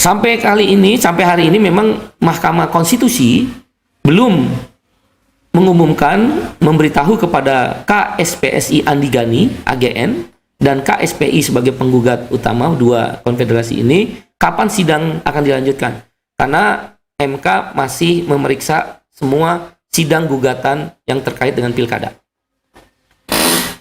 Sampai hari ini memang Mahkamah Konstitusi belum mengumumkan, memberitahu kepada KSPSI Andi Gani AGN dan KSPI sebagai penggugat utama dua konfederasi ini kapan sidang akan dilanjutkan. Karena MK masih memeriksa semua sidang gugatan yang terkait dengan pilkada.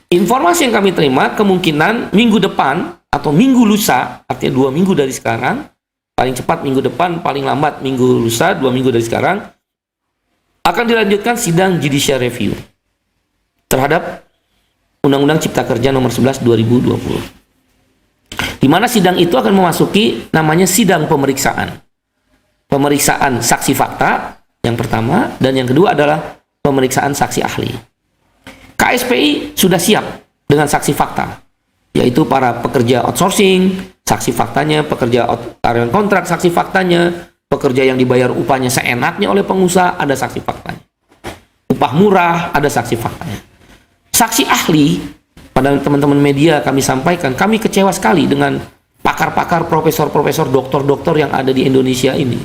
Informasi yang kami terima kemungkinan minggu depan atau minggu lusa, artinya 2 minggu dari sekarang, paling cepat minggu depan, paling lambat minggu lusa, 2 minggu dari sekarang, akan dilanjutkan sidang judicial review terhadap Undang-Undang Cipta Kerja nomor 11 2020. Di mana sidang itu akan memasuki namanya sidang pemeriksaan. Pemeriksaan saksi fakta yang pertama, dan yang kedua adalah pemeriksaan saksi ahli. KSPI sudah siap dengan saksi fakta, yaitu para pekerja outsourcing, saksi faktanya, pekerja karyawan kontrak, saksi faktanya, pekerja yang dibayar upahnya seenaknya oleh pengusaha, ada saksi faktanya. Upah murah, ada saksi faktanya. Saksi ahli, pada teman-teman media kami sampaikan, kami kecewa sekali dengan pakar-pakar, profesor-profesor, doktor-doktor yang ada di Indonesia ini.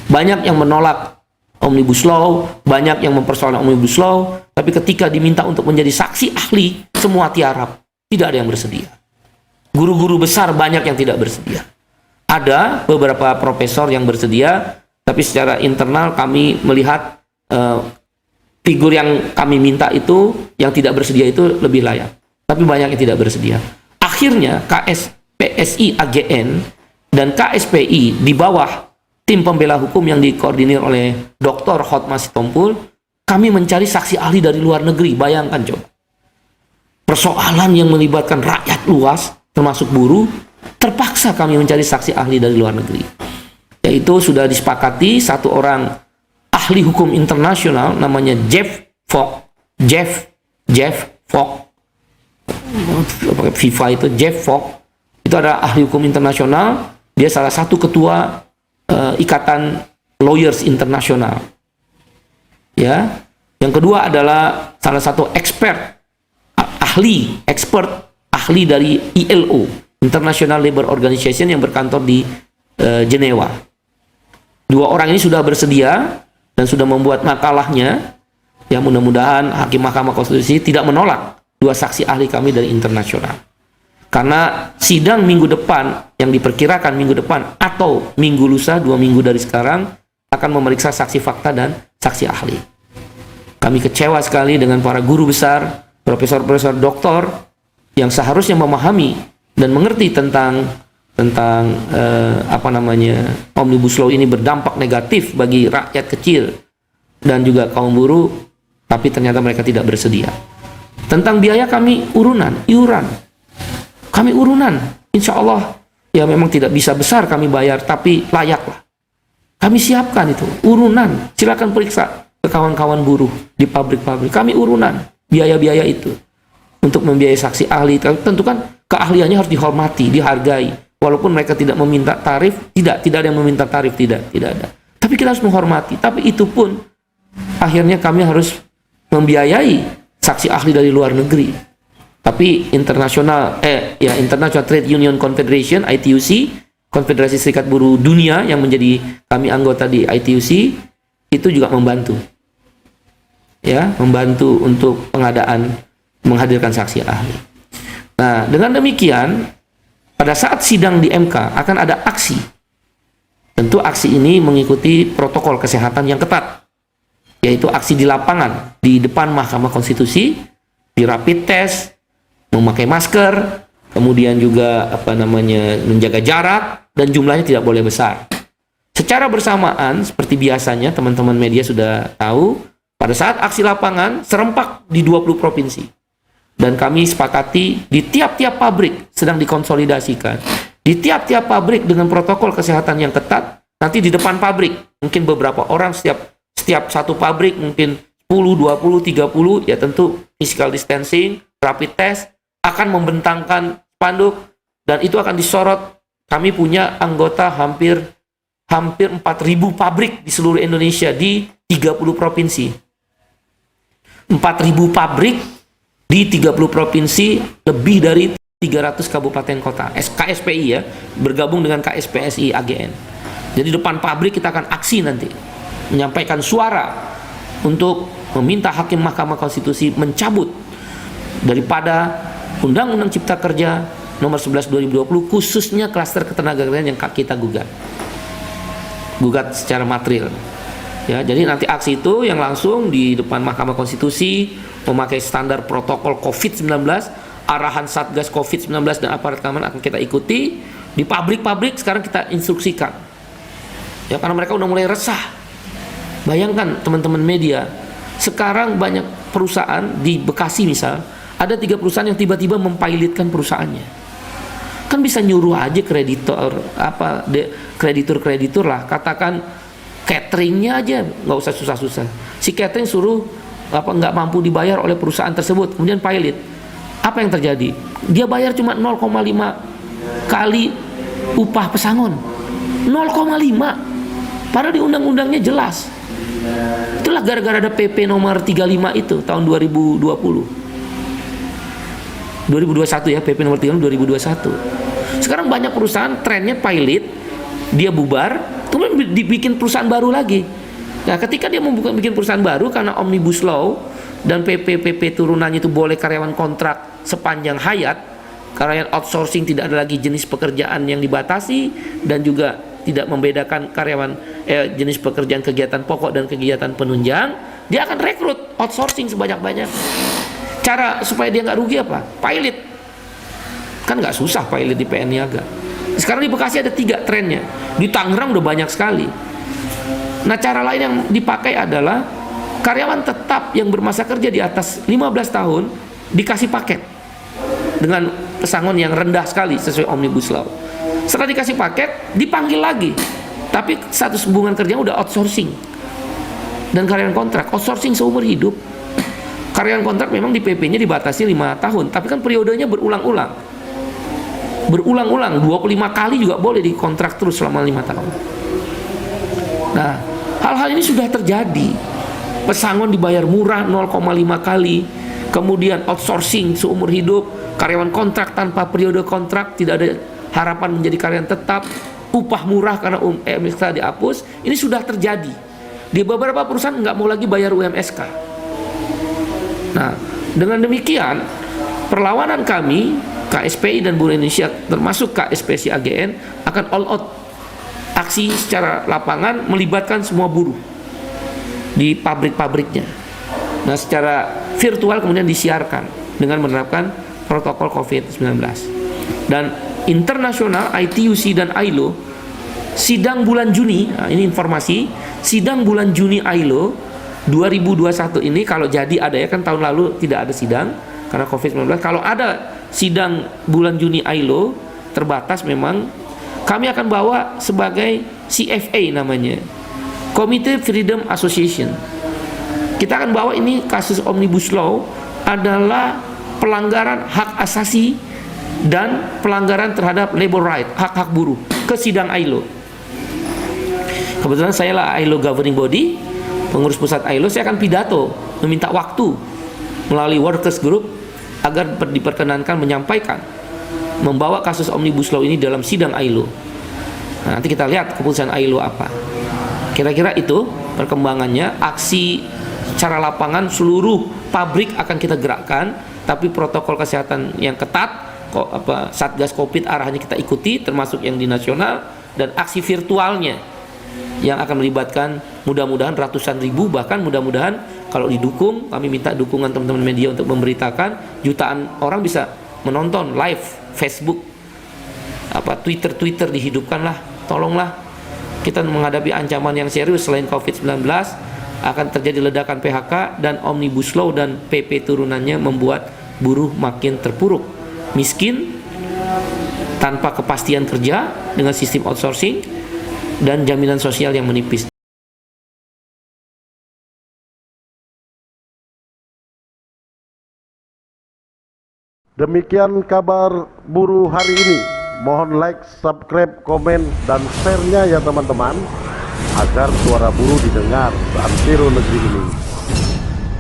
Banyak yang menolak Omnibus Law, banyak yang mempersoalkan Omnibus Law, tapi ketika diminta untuk menjadi saksi ahli, semua tiarap, tidak ada yang bersedia. Guru-guru besar banyak yang tidak bersedia. Ada beberapa profesor yang bersedia, tapi secara internal kami melihat figur yang kami minta itu, yang tidak bersedia itu lebih layak. Tapi banyak yang tidak bersedia. Akhirnya KSPSI AGN dan KSPI di bawah tim pembela hukum yang dikoordinir oleh Dr. Hotma Sitompul, kami mencari saksi ahli dari luar negeri. Bayangkan coba. Persoalan yang melibatkan rakyat luas, termasuk buruh, terpaksa kami mencari saksi ahli dari luar negeri. Yaitu sudah disepakati satu orang ahli hukum internasional namanya Jeff Fogg. FIFA itu Jeff Fogg. Itu adalah ahli hukum internasional. Dia salah satu ketua Ikatan Lawyers Internasional. Ya. Yang kedua adalah salah satu expert ahli dari ILO, International Labour Organization, yang berkantor di Jenewa. Dua orang ini sudah bersedia dan sudah membuat makalahnya. Ya, mudah-mudahan hakim Mahkamah Konstitusi tidak menolak dua saksi ahli kami dari internasional. Karena sidang minggu depan, yang diperkirakan minggu depan atau minggu lusa, 2 minggu dari sekarang, akan memeriksa saksi fakta dan saksi ahli. Kami kecewa sekali dengan para guru besar, profesor-profesor doktor, yang seharusnya memahami dan mengerti tentang Omnibus Law ini berdampak negatif bagi rakyat kecil dan juga kaum buruh, tapi ternyata mereka tidak bersedia. Tentang biaya kami iuran. Kami urunan, insya Allah, ya memang tidak bisa besar kami bayar, tapi layaklah. Kami siapkan itu, urunan. Silakan periksa ke kawan-kawan buruh di pabrik-pabrik. Kami urunan biaya-biaya itu untuk membiayai saksi ahli. Tentu kan keahliannya harus dihormati, dihargai. Walaupun mereka tidak meminta tarif, tidak ada yang meminta tarif, tidak ada. Tapi kita harus menghormati. Tapi itu pun akhirnya kami harus membiayai saksi ahli dari luar negeri. Tapi International Trade Union Confederation, ITUC, Konfederasi Serikat Buruh Dunia yang menjadi kami anggota di ITUC, itu juga membantu. Ya, membantu untuk menghadirkan saksi ahli. Nah, dengan demikian, pada saat sidang di MK akan ada aksi. Tentu aksi ini mengikuti protokol kesehatan yang ketat, yaitu aksi di lapangan, di depan Mahkamah Konstitusi, di rapid test, memakai masker, kemudian juga menjaga jarak, dan jumlahnya tidak boleh besar. Secara bersamaan, seperti biasanya teman-teman media sudah tahu, pada saat aksi lapangan serempak di 20 provinsi. Dan kami sepakati di tiap-tiap pabrik sedang dikonsolidasikan. Di tiap-tiap pabrik dengan protokol kesehatan yang ketat, nanti di depan pabrik, mungkin beberapa orang setiap satu pabrik, mungkin 10, 20, 30, ya tentu physical distancing, rapid test, akan membentangkan spanduk, dan itu akan disorot. Kami punya anggota hampir 4.000 pabrik di seluruh Indonesia di 30 provinsi. 4.000 pabrik di 30 provinsi, lebih dari 300 kabupaten kota. KSPI ya, bergabung dengan KSPSI AGN. Jadi depan pabrik kita akan aksi nanti, menyampaikan suara untuk meminta hakim Mahkamah Konstitusi mencabut daripada Undang-Undang Cipta Kerja nomor 11 2020, khususnya klaster ketenagakerjaan yang kita gugat secara material. Ya, jadi nanti aksi itu yang langsung di depan Mahkamah Konstitusi memakai standar protokol COVID-19, arahan Satgas COVID-19 dan aparat keamanan akan kita ikuti. Di pabrik-pabrik sekarang kita instruksikan. Ya, karena mereka udah mulai resah. Bayangkan teman-teman media, sekarang banyak perusahaan di Bekasi misal, ada 3 perusahaan yang tiba-tiba mempilotkan perusahaannya. Kan bisa nyuruh aja kreditur lah, katakan cateringnya aja, nggak usah susah-susah. Si catering suruh nggak mampu dibayar oleh perusahaan tersebut, kemudian pilot. Apa yang terjadi? Dia bayar cuma 0,5 kali upah pesangon. 0,5. Padahal di undang-undangnya jelas. Itulah gara-gara ada PP nomor 35 itu tahun 2021 ya, PP nomor 35 2021. Sekarang banyak perusahaan trennya pilot, dia bubar, kemudian dibikin perusahaan baru lagi. Nah, ketika dia bikin perusahaan baru karena Omnibus Law dan PP turunannya itu boleh karyawan kontrak sepanjang hayat, karyawan outsourcing tidak ada lagi jenis pekerjaan yang dibatasi dan juga tidak membedakan karyawan jenis pekerjaan kegiatan pokok dan kegiatan penunjang, dia akan rekrut outsourcing sebanyak-banyak. Cara supaya dia nggak rugi apa? Pilot. Kan nggak susah pilot di PN Niaga. Sekarang di Bekasi ada 3 trennya. Di Tangerang udah banyak sekali. Nah, cara lain yang dipakai adalah karyawan tetap yang bermasa kerja di atas 15 tahun dikasih paket dengan pesangon yang rendah sekali sesuai Omnibus Law. Setelah dikasih paket, dipanggil lagi, tapi status hubungan kerjanya udah outsourcing. Dan karyawan kontrak, outsourcing seumur hidup. Karyawan kontrak memang di PP-nya dibatasi 5 tahun, tapi kan periodenya berulang-ulang. 25 kali juga boleh dikontrak terus selama 5 tahun. Nah, hal-hal ini sudah terjadi. Pesangon dibayar murah 0,5 kali, kemudian outsourcing seumur hidup, karyawan kontrak tanpa periode kontrak, tidak ada harapan menjadi karyawan tetap, upah murah karena UMSK dihapus. Ini sudah terjadi. Di beberapa perusahaan nggak mau lagi bayar UMSK. Nah, dengan demikian perlawanan kami KSPI dan Buruh Indonesia termasuk KSPSI AGN akan all out aksi secara lapangan melibatkan semua buruh di pabrik-pabriknya. Nah, secara virtual kemudian disiarkan dengan menerapkan protokol COVID-19. Dan internasional ITUC dan ILO sidang bulan Juni, nah ini informasi, sidang bulan Juni ILO 2021 ini kalau jadi ada ya, kan tahun lalu tidak ada sidang karena COVID-19. Kalau ada sidang bulan Juni ILO terbatas memang, kami akan bawa sebagai CFA namanya, Committee Freedom Association. Kita akan bawa ini kasus Omnibus Law adalah pelanggaran hak asasi dan pelanggaran terhadap labor right, hak-hak buruh, ke sidang ILO. Kebetulan saya lah ILO governing body, pengurus pusat ILO. Saya akan pidato meminta waktu melalui workers group agar diperkenankan menyampaikan, membawa kasus Omnibus Law ini dalam sidang ILO. Nah, nanti kita lihat keputusan ILO apa. Kira-kira itu perkembangannya. Aksi secara lapangan seluruh pabrik akan kita gerakkan, tapi protokol kesehatan yang ketat, Satgas Covid arahannya kita ikuti, termasuk yang di nasional, dan aksi virtualnya yang akan melibatkan mudah-mudahan ratusan ribu, bahkan mudah-mudahan kalau didukung, kami minta dukungan teman-teman media untuk memberitakan, jutaan orang bisa menonton live Facebook, Twitter dihidupkanlah. Tolonglah, kita menghadapi ancaman yang serius. Selain COVID-19 akan terjadi ledakan PHK, dan Omnibus Law dan PP turunannya membuat buruh makin terpuruk, miskin, tanpa kepastian kerja dengan sistem outsourcing dan jaminan sosial yang menipis. Demikian kabar buruh hari ini. Mohon like, subscribe, komen, dan share-nya ya teman-teman, agar suara buruh didengar seantero negeri ini.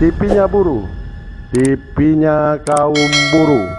TV-nya buruh, TV-nya kaum buruh.